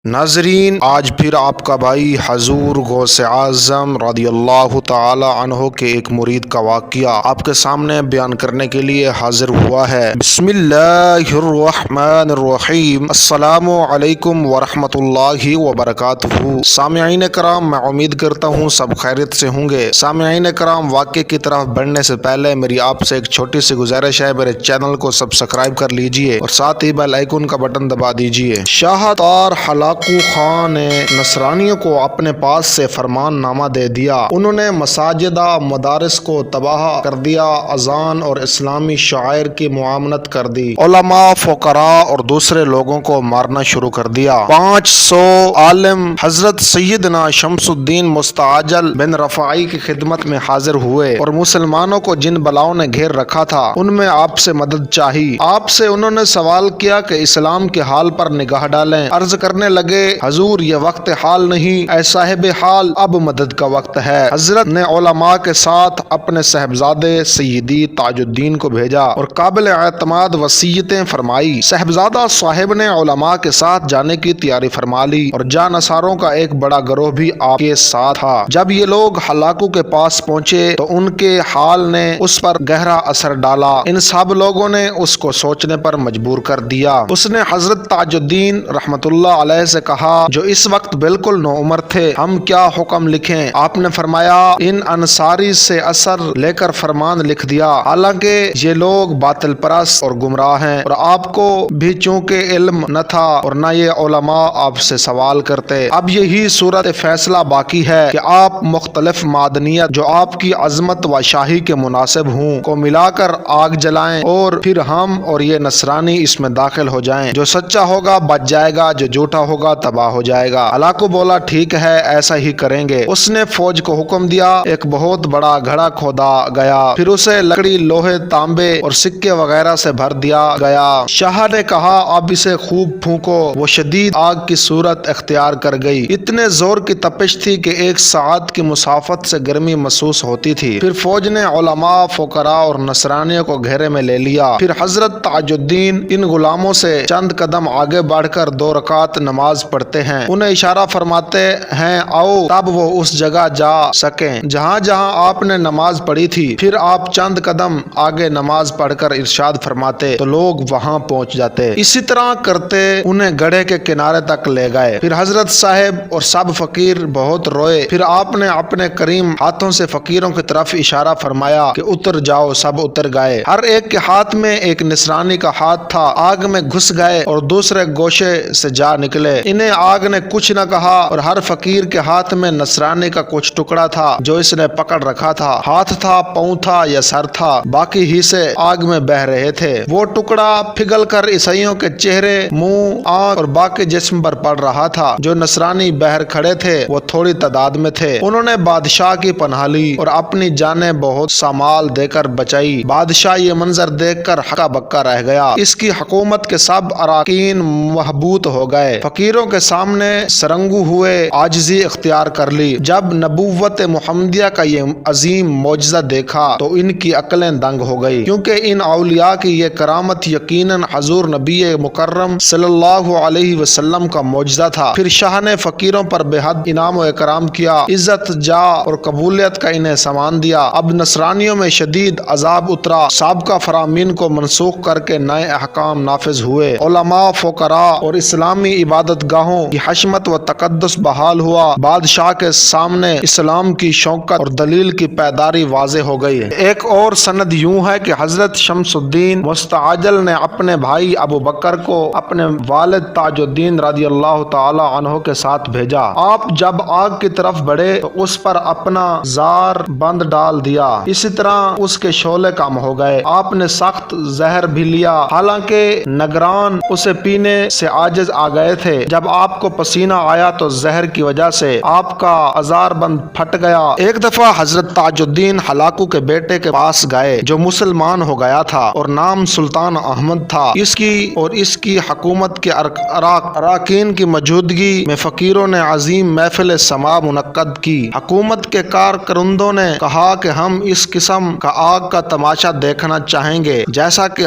ناظرین، آج پھر آپ کا بھائی حضور غوث اعظم رضی اللہ تعالی عنہ کے ایک مرید کا واقعہ آپ کے سامنے بیان کرنے کے لیے حاضر ہوا ہے۔ بسم اللہ الرحمن الرحیم۔ السلام علیکم ورحمۃ اللہ وبرکاتہ۔ سامعین کرام، میں امید کرتا ہوں سب خیریت سے ہوں گے۔ سامعین کرام، واقعے کی طرف بڑھنے سے پہلے میری آپ سے ایک چھوٹی سی گزارش ہے، میرے چینل کو سبسکرائب کر لیجئے اور ساتھ ہی بیل آئیکن کا بٹن دبا دیجئے۔ شاہ تار ہلاکو خان نے نصرانیوں کو اپنے پاس سے فرمان نامہ دے دیا۔ انہوں نے مساجدہ مدارس کو تباہ کر دیا، اذان اور اسلامی شعائر کی معاملت کر دی، علماء، فقراء اور دوسرے لوگوں کو مارنا شروع کر دیا۔ 500 عالم حضرت سیدنا شمس الدین مستعجل بن رفاعی کی خدمت میں حاضر ہوئے اور مسلمانوں کو جن بلاؤں نے گھیر رکھا تھا ان میں آپ سے مدد چاہی۔ آپ سے انہوں نے سوال کیا کہ اسلام کے حال پر نگاہ ڈالیں۔ عرض کرنے لگے، حضور یہ وقت حال نہیں، اے صاحب حال اب مدد کا وقت ہے۔ حضرت نے علماء کے ساتھ اپنے صاحبزادے سیدی تاج الدین کو بھیجا اور قابل اعتماد وصیتیں فرمائی۔ صاحبزادہ صاحب نے علماء کے ساتھ جانے کی تیاری فرما لی اور جانصاروں کا ایک بڑا گروہ بھی آپ کے ساتھ تھا۔ جب یہ لوگ ہلاکو کے پاس پہنچے تو ان کے حال نے اس پر گہرا اثر ڈالا۔ ان سب لوگوں نے اس کو سوچنے پر مجبور کر دیا۔ اس نے حضرت تاج الدین رحمت اللہ علیہ سے کہا، جو اس وقت بالکل نو عمر تھے، ہم کیا حکم لکھیں؟ آپ نے فرمایا، ان انصاری سے اثر لے کر فرمان لکھ دیا، حالانکہ یہ لوگ باطل پرست اور گمراہ ہیں اور آپ کو بھی چونکہ علم نہ تھا اور نہ یہ علماء آپ سے سوال کرتے۔ اب یہی صورت فیصلہ باقی ہے کہ آپ مختلف معدنیت جو آپ کی عظمت و شاہی کے مناسب ہوں کو ملا کر آگ جلائیں اور پھر ہم اور یہ نصرانی اس میں داخل ہو جائیں۔ جو سچا ہوگا بچ جائے گا، جو جھوٹا ہوگا تباہ ہو جائے گا۔ ہلاکو بولا، ٹھیک ہے، ایسا ہی کریں گے۔ اس نے فوج کو حکم دیا، ایک بہت بڑا گھڑا کھودا گیا، پھر اسے لکڑی، لوہے، تانبے اور سکے وغیرہ سے بھر دیا گیا۔ شاہ نے کہا، اب اسے خوب پھونکو۔ وہ شدید آگ کی صورت اختیار کر گئی۔ اتنے زور کی تپش تھی کہ 1 ساعت کی مسافت سے گرمی محسوس ہوتی تھی۔ پھر فوج نے علماء، فقراء اور نصرانیوں کو گھیرے میں لے لیا۔ پھر حضرت تاج الدین ان غلاموں سے چند قدم آگے بڑھ کر 2 رکعت نماز پڑھتے ہیں، انہیں اشارہ فرماتے ہیں آؤ، تب وہ اس جگہ جا سکیں جہاں جہاں آپ نے نماز پڑھی تھی۔ پھر آپ چند قدم آگے نماز پڑھ کر ارشاد فرماتے تو لوگ وہاں پہنچ جاتے۔ اسی طرح کرتے انہیں گڑھے کے کنارے تک لے گئے۔ پھر حضرت صاحب اور سب فقیر بہت روئے۔ پھر آپ نے اپنے کریم ہاتھوں سے فقیروں کی طرف اشارہ فرمایا کہ اتر جاؤ۔ سب اتر گئے۔ ہر ایک کے ہاتھ میں ایک نصرانی کا ہاتھ تھا۔ آگ میں گھس گئے اور دوسرے گوشے سے جا نکلے۔ انہیں آگ نے کچھ نہ کہا اور ہر فقیر کے ہاتھ میں نصرانی کا کچھ ٹکڑا تھا جو اس نے پکڑ رکھا تھا، ہاتھ تھا، پاؤں تھا یا سر تھا، باقی حصے آگ میں بہہ رہے تھے۔ وہ ٹکڑا پگھل کر عیسائیوں کے چہرے، منہ، آنکھ اور باقی جسم پر پڑ رہا تھا۔ جو نصرانی بہر کھڑے تھے وہ تھوڑی تعداد میں تھے۔ انہوں نے بادشاہ کی پناہ لی اور اپنی جانیں بہت سا مال دے کر بچائی۔ بادشاہ یہ منظر دیکھ کر ہکا بکا رہ گیا۔ اس کی حکومت کے سب اراکین محبوط ہو گئے، فقیروں کے سامنے سرنگو ہوئے، عاجزی اختیار کر لی۔ جب نبوت محمدیہ کا یہ عظیم معجزہ دیکھا تو ان کی عقلیں دنگ ہو گئی، کیونکہ ان اولیاء کی یہ کرامت یقیناً حضور نبی مکرم صلی اللہ علیہ وسلم کا معجزہ تھا۔ پھر شاہ نے فقیروں پر بے حد انعام و اکرام کیا، عزت، جاہ اور قبولیت کا انہیں سامان دیا۔ اب نصرانیوں میں شدید عذاب اترا، سابقہ فرامین کو منسوخ کر کے نئے احکام نافذ ہوئے، علماء، فقراء اور اسلامی عبادت گاہوں کی حشمت و تقدس بحال ہوا۔ بادشاہ کے سامنے اسلام کی شوکت اور دلیل کی پائیداری واضح ہو گئی۔ ایک اور سند یوں ہے کہ حضرت شمس الدین مستعجل نے اپنے بھائی ابو بکر کو اپنے والد تاج الدین رضی اللہ تعالی عنہ کے ساتھ بھیجا۔ آپ جب آگ کی طرف بڑھے تو اس پر اپنا زار بند ڈال دیا، اسی طرح اس کے شعلے کم ہو گئے۔ آپ نے سخت زہر بھی لیا، حالانکہ نگران اسے پینے سے عاجز آ گئے تھے۔ جب آپ کو پسینہ آیا تو زہر کی وجہ سے آپ کا ازار بند پھٹ گیا۔ ایک دفعہ حضرت تاج الدین ہلاکو کے بیٹے کے پاس گئے جو مسلمان ہو گیا تھا اور نام سلطان احمد تھا۔ اس کی حکومت کے اراکین کی موجودگی میں فقیروں نے عظیم محفل سماع منعقد کی۔ حکومت کے کارکنندوں نے کہا کہ ہم اس قسم کا آگ کا تماشا دیکھنا چاہیں گے جیسا کہ